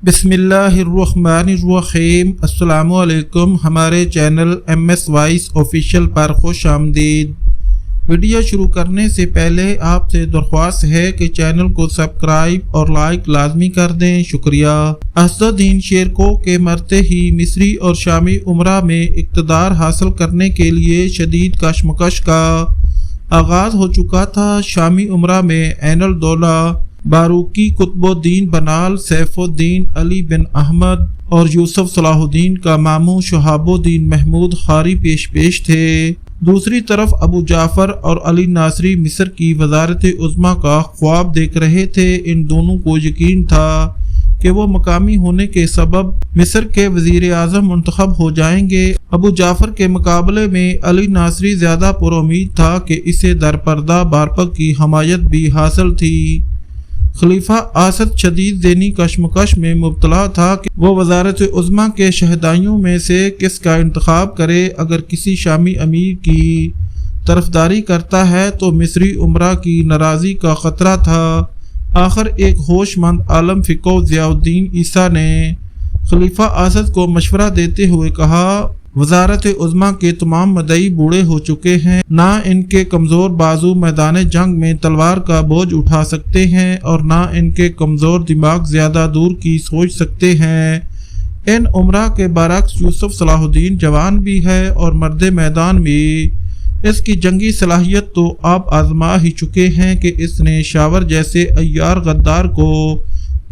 بسم اللہ الرحمن الرحیم۔ السلام علیکم۔ ہمارے چینل MS وائس آفیشیل پر خوش آمدید۔ ویڈیو شروع کرنے سے پہلے آپ سے درخواست ہے کہ چینل کو سبسکرائب اور لائک لازمی کر دیں، شکریہ۔ اسد الدین شیرکو کے مرتے ہی مصری اور شامی امراء میں اقتدار حاصل کرنے کے لیے شدید کشمکش کا آغاز ہو چکا تھا۔ شامی امراء میں عین الدولہ باروقی، قطب الدین بنال، سیف الدین علی بن احمد اور یوسف صلاح الدین کا ماموں شہاب الدین محمود خاری پیش تھے۔ دوسری طرف ابو جعفر اور علی ناصری مصر کی وزارت عظمیٰ کا خواب دیکھ رہے تھے۔ ان دونوں کو یقین تھا کہ وہ مقامی ہونے کے سبب مصر کے وزیر اعظم منتخب ہو جائیں گے۔ ابو جعفر کے مقابلے میں علی ناصری زیادہ پر امید تھا کہ اسے درپردہ بارپا کی حمایت بھی حاصل تھی۔ خلیفہ اسد شدید ذہنی کشمکش میں مبتلا تھا کہ وہ وزارت عظمیٰ کے شہدائیوں میں سے کس کا انتخاب کرے۔ اگر کسی شامی امیر کی طرفداری کرتا ہے تو مصری امراء کی ناراضی کا خطرہ تھا۔ آخر ایک ہوش مند عالم فقہ ضیاء الدین عیسیٰ نے خلیفہ اسد کو مشورہ دیتے ہوئے کہا، وزارت عظمیٰ کے تمام مدعی بوڑھے ہو چکے ہیں، نہ ان کے کمزور بازو میدان جنگ میں تلوار کا بوجھ اٹھا سکتے ہیں اور نہ ان کے کمزور دماغ زیادہ دور کی سوچ سکتے ہیں۔ ان امراء کے برعکس یوسف صلاح الدین جوان بھی ہے اور مرد میدان بھی۔ اس کی جنگی صلاحیت تو آپ آزما ہی چکے ہیں کہ اس نے شاور جیسے عیار غدار کو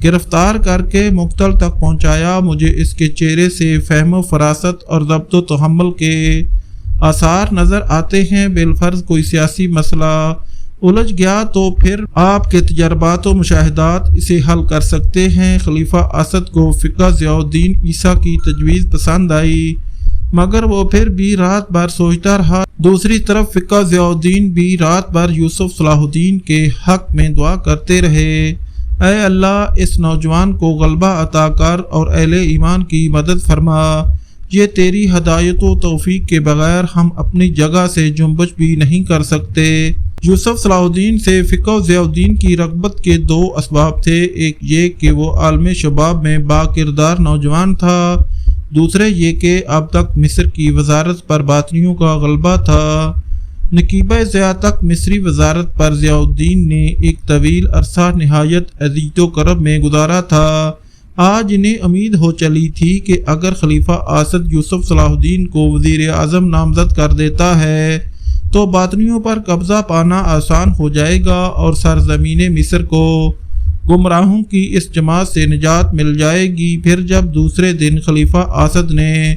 گرفتار کر کے مقتل تک پہنچایا۔ مجھے اس کے چہرے سے فہم و فراست اور ضبط و تحمل کے آثار نظر آتے ہیں۔ بالفرض کوئی سیاسی مسئلہ الجھ گیا تو پھر آپ کے تجربات و مشاہدات اسے حل کر سکتے ہیں۔ خلیفہ اسد کو فقہ ضیاء الدین عیسیٰ کی تجویز پسند آئی، مگر وہ پھر بھی رات بھر سوچتا رہا۔ دوسری طرف فقہ ضیاء الدین بھی رات بھر یوسف صلاح الدین کے حق میں دعا کرتے رہے، اے اللہ اس نوجوان کو غلبہ عطا کر اور اہل ایمان کی مدد فرما، یہ تیری ہدایت و توفیق کے بغیر ہم اپنی جگہ سے جنبش بھی نہیں کر سکتے۔ یوسف صلاح الدین سے فقہ ضیاء الدین کی رغبت کے دو اسباب تھے، ایک یہ کہ وہ عالم شباب میں با کردار نوجوان تھا، دوسرے یہ کہ اب تک مصر کی وزارت پر باطنیوں کا غلبہ تھا۔ نقیبہ ضیاء تک مصری وزارت پر ضیاء الدین نے ایک طویل عرصہ نہایت عزیز و کرب میں گزارا تھا۔ آج انہیں امید ہو چلی تھی کہ اگر خلیفہ اسد یوسف صلاح الدین کو وزیر اعظم نامزد کر دیتا ہے تو باطنیوں پر قبضہ پانا آسان ہو جائے گا اور سرزمین مصر کو گمراہوں کی اس جماعت سے نجات مل جائے گی۔ پھر جب دوسرے دن خلیفہ اسد نے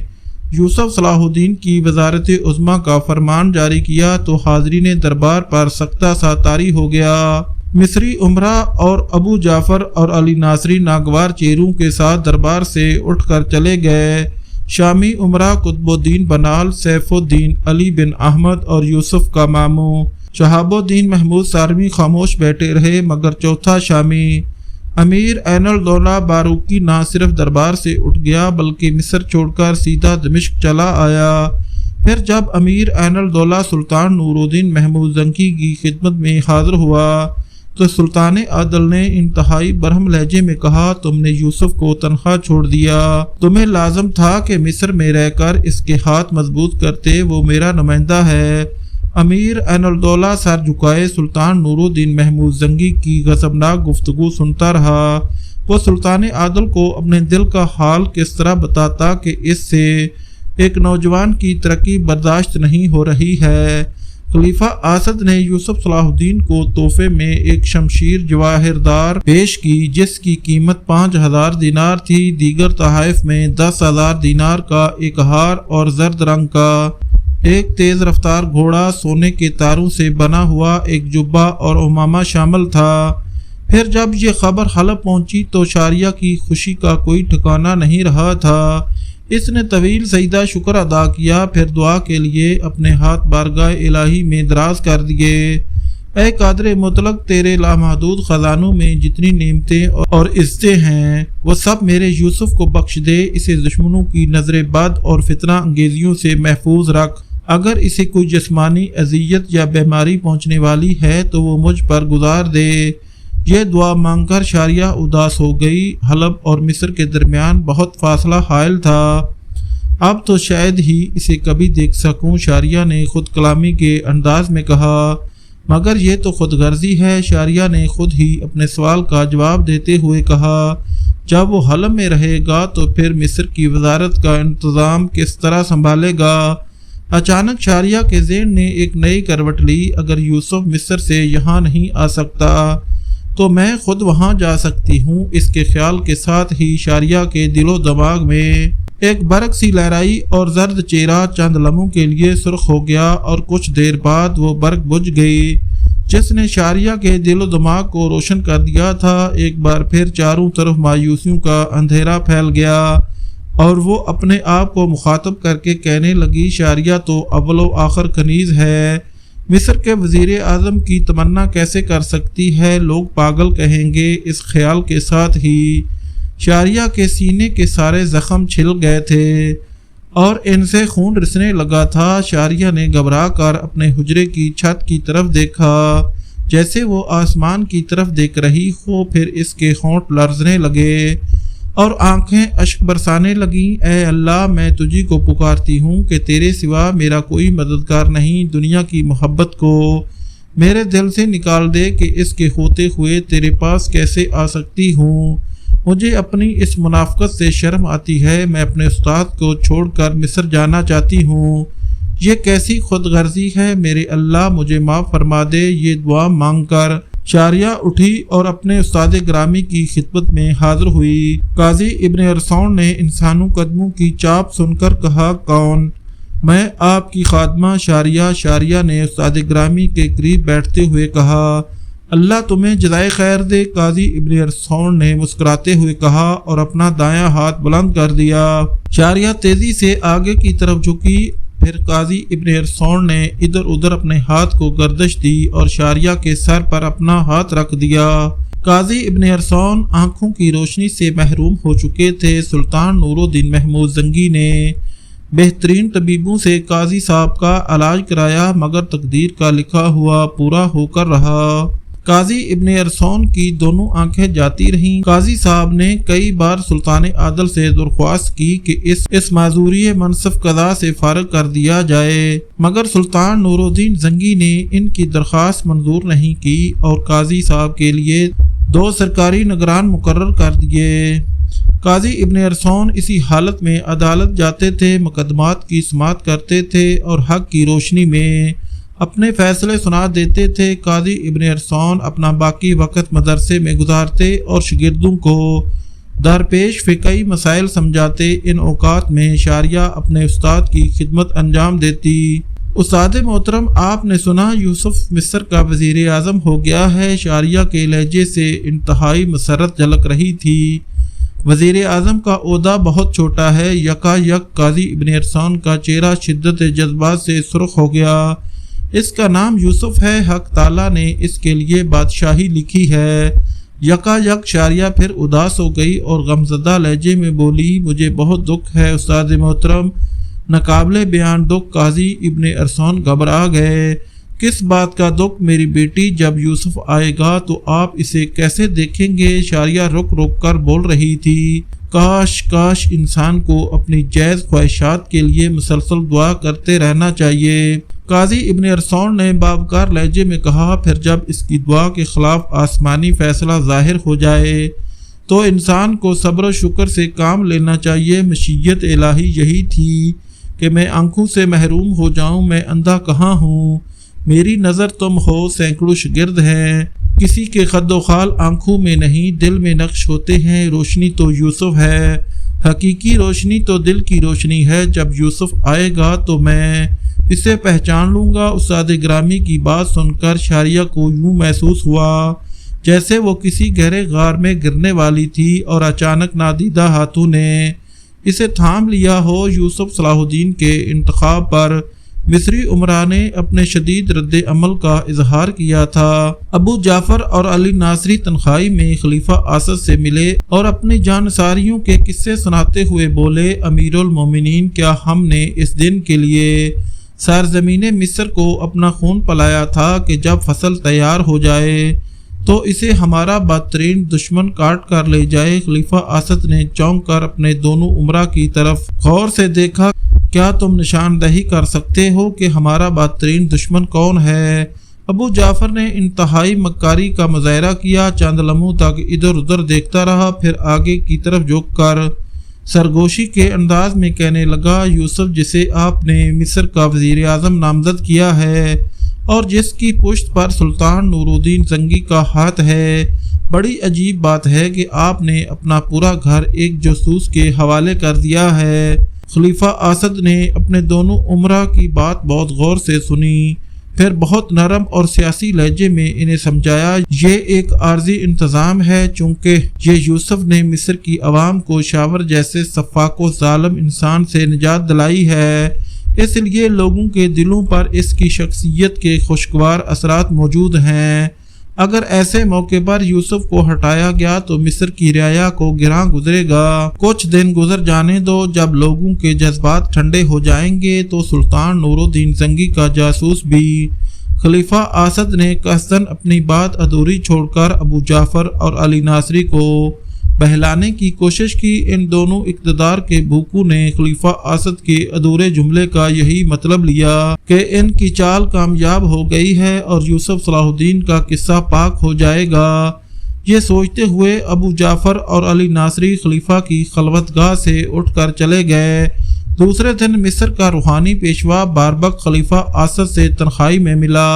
یوسف صلاح الدین کی وزارت عظمیٰ کا فرمان جاری کیا تو حاضرین دربار پر سکتہ سا طاری ہو گیا۔ مصری امراء اور ابو جعفر اور علی ناصری ناگوار چہروں کے ساتھ دربار سے اٹھ کر چلے گئے۔ شامی امراء قطب الدین بنال، سیف الدین علی بن احمد اور یوسف کا ماموں شہاب الدین محمود ساروی خاموش بیٹھے رہے، مگر چوتھا شامی امیر عین الدولہ باروقی نہ صرف دربار سے اٹھ گیا بلکہ مصر چھوڑ کر سیدھا دمشق چلا آیا۔ پھر جب امیر عین الدولہ سلطان نور الدین محمود زنکی کی خدمت میں حاضر ہوا تو سلطان عادل نے انتہائی برہم لہجے میں کہا، تم نے یوسف کو تنہا چھوڑ دیا، تمہیں لازم تھا کہ مصر میں رہ کر اس کے ہاتھ مضبوط کرتے، وہ میرا نمائندہ ہے۔ امیر عین الدولہ سر جھکائے سلطان نور الدین محمود زنگی کی غضبناک گفتگو سنتا رہا۔ وہ سلطان عادل کو اپنے دل کا حال کس طرح بتاتا کہ اس سے ایک نوجوان کی ترقی برداشت نہیں ہو رہی ہے۔ خلیفہ اسد نے یوسف صلاح الدین کو تحفے میں ایک شمشیر جواہردار پیش کی جس کی قیمت 5000 دینار تھی، دیگر تحائف میں 10,000 دینار کا ایک ہار اور زرد رنگ کا ایک تیز رفتار گھوڑا، سونے کے تاروں سے بنا ہوا ایک جبہ اور عمامہ شامل تھا۔ پھر جب یہ خبر حلب پہنچی تو شاریہ کی خوشی کا کوئی ٹھکانہ نہیں رہا تھا۔ اس نے طویل سجدہ شکر ادا کیا، پھر دعا کے لیے اپنے ہاتھ بارگاہ الہی میں دراز کر دیے۔ اے قادر مطلق، تیرے لامحدود خزانوں میں جتنی نعمتیں اور عزتیں ہیں وہ سب میرے یوسف کو بخش دے، اسے دشمنوں کی نظر بد اور فتنہ انگیزیوں سے محفوظ رکھ۔ اگر اسے کوئی جسمانی اذیت یا بیماری پہنچنے والی ہے تو وہ مجھ پر گزار دے۔ یہ دعا مانگ کر شاریہ اداس ہو گئی۔ حلب اور مصر کے درمیان بہت فاصلہ حائل تھا، اب تو شاید ہی اسے کبھی دیکھ سکوں۔ شاریہ نے خود کلامی کے انداز میں کہا، مگر یہ تو خود غرضی ہے۔ شاریہ نے خود ہی اپنے سوال کا جواب دیتے ہوئے کہا، جب وہ حلب میں رہے گا تو پھر مصر کی وزارت کا انتظام کس طرح سنبھالے گا؟ اچانک شاریہ کے ذہن نے ایک نئی کروٹ لی، اگر یوسف مصر سے یہاں نہیں آ سکتا تو میں خود وہاں جا سکتی ہوں۔ اس کے خیال کے ساتھ ہی شاریہ کے دل و دماغ میں ایک برق سی لہرائی اور زرد چہرہ چند لمحوں کے لیے سرخ ہو گیا اور کچھ دیر بعد وہ برق بجھ گئی جس نے شاریہ کے دل و دماغ کو روشن کر دیا تھا۔ ایک بار پھر چاروں طرف مایوسیوں کا اندھیرا پھیل گیا اور وہ اپنے آپ کو مخاطب کر کے کہنے لگی، شاریہ تو اول و آخر کنیز ہے، مصر کے وزیر اعظم کی تمنا کیسے کر سکتی ہے؟ لوگ پاگل کہیں گے۔ اس خیال کے ساتھ ہی شاریہ کے سینے کے سارے زخم چھل گئے تھے اور ان سے خون رسنے لگا تھا۔ شاریہ نے گھبرا کر اپنے حجرے کی چھت کی طرف دیکھا جیسے وہ آسمان کی طرف دیکھ رہی ہو، پھر اس کے ہونٹ لرزنے لگے اور آنکھیں اشک برسانے لگیں۔ اے اللہ، میں تجھی کو پکارتی ہوں کہ تیرے سوا میرا کوئی مددگار نہیں۔ دنیا کی محبت کو میرے دل سے نکال دے کہ اس کے ہوتے ہوئے تیرے پاس کیسے آ سکتی ہوں۔ مجھے اپنی اس منافقت سے شرم آتی ہے، میں اپنے استاد کو چھوڑ کر مصر جانا چاہتی ہوں۔ یہ کیسی خود غرضی ہے؟ میرے اللہ مجھے معاف فرما دے۔ یہ دعا مانگ کر شاریہ اٹھی اور اپنے استاد گرامی کی خدمت میں حاضر ہوئی۔ قاضی ابن ارسطو نے انسانوں قدموں کی چاپ سن کر کہا، کون؟ میں آپ کی خادمہ شاریہ۔ شاریہ نے استاد گرامی کے قریب بیٹھتے ہوئے کہا، اللہ تمہیں جزائے خیر دے۔ قاضی ابن ارسطو نے مسکراتے ہوئے کہا اور اپنا دایاں ہاتھ بلند کر دیا۔ شاریہ تیزی سے آگے کی طرف جھکی، پھر قاضی ابن ارسطو نے ادھر ادھر اپنے ہاتھ کو گردش دی اور شاریہ کے سر پر اپنا ہاتھ رکھ دیا۔ قاضی ابن ارسطو آنکھوں کی روشنی سے محروم ہو چکے تھے۔ سلطان نور الدین محمود زنگی نے بہترین طبیبوں سے قاضی صاحب کا علاج کرایا، مگر تقدیر کا لکھا ہوا پورا ہو کر رہا۔ قاضی ابن ارسطو کی دونوں آنکھیں جاتی رہیں۔ قاضی صاحب نے کئی بار سلطان عادل سے درخواست کی کہ اس معذوری منصف قضا سے فارغ کر دیا جائے، مگر سلطان نور الدین زنگی نے ان کی درخواست منظور نہیں کی اور قاضی صاحب کے لیے 2 سرکاری نگران مقرر کر دیے۔ قاضی ابن ارسطو اسی حالت میں عدالت جاتے تھے، مقدمات کی سماعت کرتے تھے اور حق کی روشنی میں اپنے فیصلے سنا دیتے تھے۔ قاضی ابن ارسطو اپنا باقی وقت مدرسے میں گزارتے اور شاگردوں کو درپیش فقہی مسائل سمجھاتے۔ ان اوقات میں شاریہ اپنے استاد کی خدمت انجام دیتی۔ استاد محترم، آپ نے سنا یوسف مصر کا وزیر اعظم ہو گیا ہے؟ شاریہ کے لہجے سے انتہائی مسرت جھلک رہی تھی۔ وزیر اعظم کا عہدہ بہت چھوٹا ہے۔ یکا یک قاضی ابن ارسطو کا چہرہ شدت جذبات سے سرخ ہو گیا۔ اس کا نام یوسف ہے، حق تعالیٰ نے اس کے لیے بادشاہی لکھی ہے۔ یکا یک شاریہ پھر اداس ہو گئی اور غمزدہ لہجے میں بولی، مجھے بہت دکھ ہے استاد محترم، ناقابل بیان دکھ۔ قاضی ابن ارسطو گھبرا گئے۔ کس بات کا دکھ میری بیٹی؟ جب یوسف آئے گا تو آپ اسے کیسے دیکھیں گے؟ شاریہ رک رک کر بول رہی تھی، کاش انسان کو اپنی جائز خواہشات کے لیے مسلسل دعا کرتے رہنا چاہیے۔ قاضی ابن ارسطو نے باوقار لہجے میں کہا، پھر جب اس کی دعا کے خلاف آسمانی فیصلہ ظاہر ہو جائے تو انسان کو صبر و شکر سے کام لینا چاہیے۔ مشیت الہی یہی تھی کہ میں آنکھوں سے محروم ہو جاؤں۔ میں اندھا کہاں ہوں؟ میری نظر تم ہو، سینکڑوں شاگرد ہیں، کسی کے خد و خال آنکھوں میں نہیں، دل میں نقش ہوتے ہیں۔ روشنی تو یوسف ہے، حقیقی روشنی تو دل کی روشنی ہے۔ جب یوسف آئے گا تو میں اسے پہچان لوں گا۔ استاد گرامی کی بات سن کر شاریہ کو یوں محسوس ہوا جیسے وہ کسی گہرے غار میں گرنے والی تھی اور اچانک نادیدہ ہاتھوں نے اسے تھام لیا ہو۔ یوسف صلاح الدین کے انتخاب پر مصری عمرا نے اپنے شدید رد عمل کا اظہار کیا تھا۔ ابو جعفر اور علی ناصری تنخوائی میں خلیفہ اسد سے ملے اور اپنی جانساریوں کے قصے سناتے ہوئے بولے، امیر المومنین، کیا ہم نے اس دن کے لیے سرزمین مصر کو اپنا خون پلایا تھا کہ جب فصل تیار ہو جائے تو اسے ہمارا بدترین دشمن کاٹ کر لے جائے۔ خلیفہ اسد نے چونک کر اپنے دونوں امراء کی طرف غور سے دیکھا۔ کیا تم نشاندہی کر سکتے ہو کہ ہمارا بدترین دشمن کون ہے؟ ابو جعفر نے انتہائی مکاری کا مظاہرہ کیا، چند لمحوں تک ادھر ادھر دیکھتا رہا، پھر آگے کی طرف جھک کر سرگوشی کے انداز میں کہنے لگا، یوسف جسے آپ نے مصر کا وزیر اعظم نامزد کیا ہے اور جس کی پشت پر سلطان نور الدین زنگی کا ہاتھ ہے، بڑی عجیب بات ہے کہ آپ نے اپنا پورا گھر ایک جاسوس کے حوالے کر دیا ہے۔ خلیفہ اسد نے اپنے دونوں امراء کی بات بہت غور سے سنی، پھر بہت نرم اور سیاسی لہجے میں انہیں سمجھایا، یہ ایک عارضی انتظام ہے، چونکہ یہ یوسف نے مصر کی عوام کو شاور جیسے سفاک و ظالم انسان سے نجات دلائی ہے، اس لیے لوگوں کے دلوں پر اس کی شخصیت کے خوشگوار اثرات موجود ہیں۔ اگر ایسے موقع پر یوسف کو ہٹایا گیا تو مصر کی رعایا کو گراں گزرے گا۔ کچھ دن گزر جانے دو، جب لوگوں کے جذبات ٹھنڈے ہو جائیں گے تو سلطان نور الدین زنگی کا جاسوس بھی۔ خلیفہ اسد نے قصداً اپنی بات ادھوری چھوڑ کر ابو جعفر اور علی ناصری کو بہلانے کی کوشش کی۔ ان دونوں اقتدار کے بھوکوں نے خلیفہ اسد کے ادھورے جملے کا یہی مطلب لیا کہ ان کی چال کامیاب ہو گئی ہے اور یوسف صلاح الدین کا قصہ پاک ہو جائے گا۔ یہ سوچتے ہوئے ابو جعفر اور علی ناصری خلیفہ کی خلوت گاہ سے اٹھ کر چلے گئے۔ دوسرے دن مصر کا روحانی پیشوا باربک خلیفہ اسد سے تنہائی میں ملا۔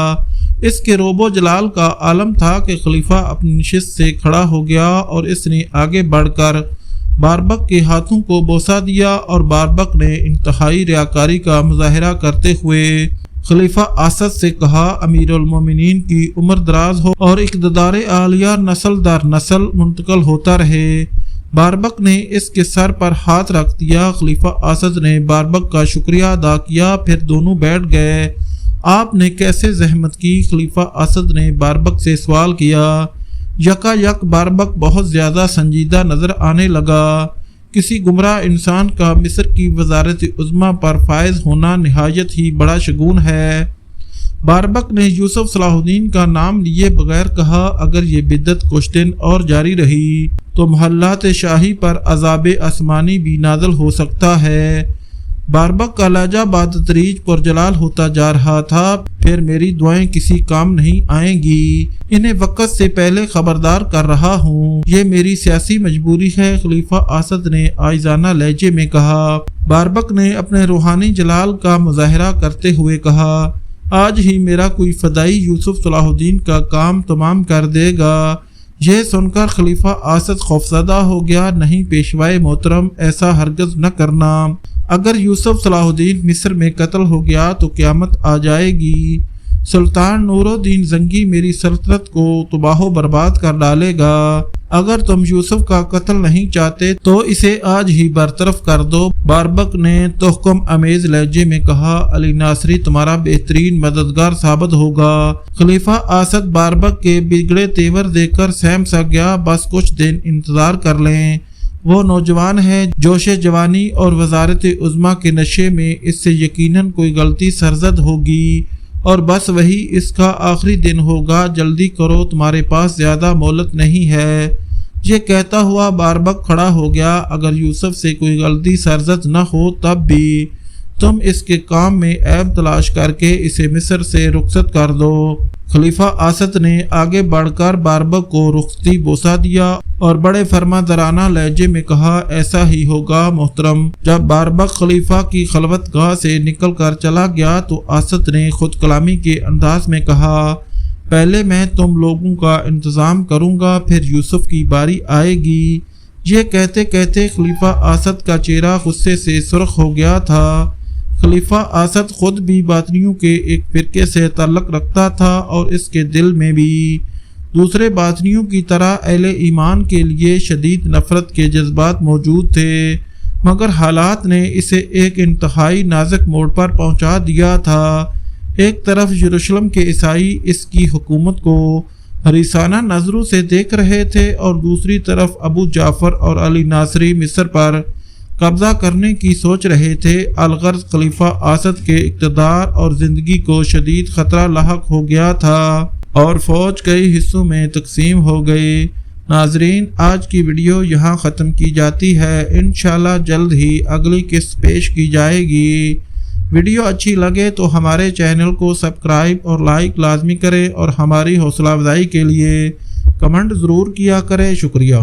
اس کے روب و جلال کا عالم تھا کہ خلیفہ اپنی نشست سے کھڑا ہو گیا اور اس نے آگے بڑھ کر باربک کے ہاتھوں کو بوسہ دیا، اور باربک نے انتہائی ریاکاری کا مظاہرہ کرتے ہوئے خلیفہ اسد سے کہا، امیر المومنین کی عمر دراز ہو اور اقتدار عالیہ نسل در نسل منتقل ہوتا رہے۔ باربک نے اس کے سر پر ہاتھ رکھ دیا۔ خلیفہ اسد نے باربک کا شکریہ ادا کیا، پھر دونوں بیٹھ گئے۔ آپ نے کیسے زحمت کی؟ خلیفہ اسد نے باربک سے سوال کیا۔ یکا یک باربک بہت زیادہ سنجیدہ نظر آنے لگا۔ کسی گمراہ انسان کا مصر کی وزارت عظمیٰ پر فائز ہونا نہایت ہی بڑا شگون ہے۔ باربک نے یوسف صلاح الدین کا نام لیے بغیر کہا، اگر یہ بدعت کچھ دن اور جاری رہی تو محلات شاہی پر عذاب آسمانی بھی نازل ہو سکتا ہے۔ باربک کا لہجہ بتدریج پرجلال ہوتا جا رہا تھا۔ پھر میری دعائیں کسی کام نہیں آئیں گی، انہیں وقت سے پہلے خبردار کر رہا ہوں، یہ میری سیاسی مجبوری ہے، خلیفہ اسد نے عاجزانہ لہجے میں کہا۔ باربک نے اپنے روحانی جلال کا مظاہرہ کرتے ہوئے کہا، آج ہی میرا کوئی فدائی یوسف صلاح الدین کا کام تمام کر دے گا۔ یہ سن کر خلیفہ اسد خوفزدہ ہو گیا، نہیں پیشوائے محترم، ایسا ہرگز نہ کرنا، اگر یوسف صلاح الدین مصر میں قتل ہو گیا تو قیامت آ جائے گی، سلطان نور الدین زنگی میری سلطنت کو تباہ و برباد کر ڈالے گا۔ اگر تم یوسف کا قتل نہیں چاہتے تو اسے آج ہی برطرف کر دو، باربک نے تحکم امیز لہجے میں کہا۔ علی ناصری تمہارا بہترین مددگار ثابت ہوگا۔ خلیفہ اسد باربک کے بگڑے تیور دیکھ کر سہم سا گیا، بس کچھ دن انتظار کر لیں، وہ نوجوان ہے، جوش جوانی اور وزارت عظمیٰ کے نشے میں اس سے یقیناً کوئی غلطی سرزد ہوگی، اور بس وہی اس کا آخری دن ہوگا، جلدی کرو، تمہارے پاس زیادہ مہلت نہیں ہے۔ یہ کہتا ہوا باربک کھڑا ہو گیا، اگر یوسف سے کوئی غلطی سرزد نہ ہو تب بھی تم اس کے کام میں عیب تلاش کر کے اسے مصر سے رخصت کر دو۔ خلیفہ اسد نے آگے بڑھ کر باربک کو رخصتی بوسہ دیا اور بڑے فرماندارانہ لہجے میں کہا، ایسا ہی ہوگا محترم۔ جب باربک خلیفہ کی خلوت گاہ سے نکل کر چلا گیا تو اسد نے خود کلامی کے انداز میں کہا، پہلے میں تم لوگوں کا انتظام کروں گا، پھر یوسف کی باری آئے گی۔ یہ کہتے کہتے خلیفہ اسد کا چہرہ غصے سے سرخ ہو گیا تھا۔ خلیفہ اسد خود بھی باطنیوں کے ایک فرقے سے تعلق رکھتا تھا اور اس کے دل میں بھی دوسرے باطنیوں کی طرح اہل ایمان کے لیے شدید نفرت کے جذبات موجود تھے، مگر حالات نے اسے ایک انتہائی نازک موڑ پر پہنچا دیا تھا۔ ایک طرف یروشلم کے عیسائی اس کی حکومت کو حریصانہ نظروں سے دیکھ رہے تھے اور دوسری طرف ابو جعفر اور علی ناصری مصر پر قبضہ کرنے کی سوچ رہے تھے۔ الغرض خلیفہ اسد کے اقتدار اور زندگی کو شدید خطرہ لاحق ہو گیا تھا۔ اور فوج کئی حصوں میں تقسیم ہو گئی۔ ناظرین، آج کی ویڈیو یہاں ختم کی جاتی ہے۔ انشاءاللہ جلد ہی اگلی قسط پیش کی جائے گی۔ ویڈیو اچھی لگے تو ہمارے چینل کو سبسکرائب اور لائک لازمی کریں اور ہماری حوصلہ افزائی کے لیے کمنٹ ضرور کیا کریں۔ شکریہ۔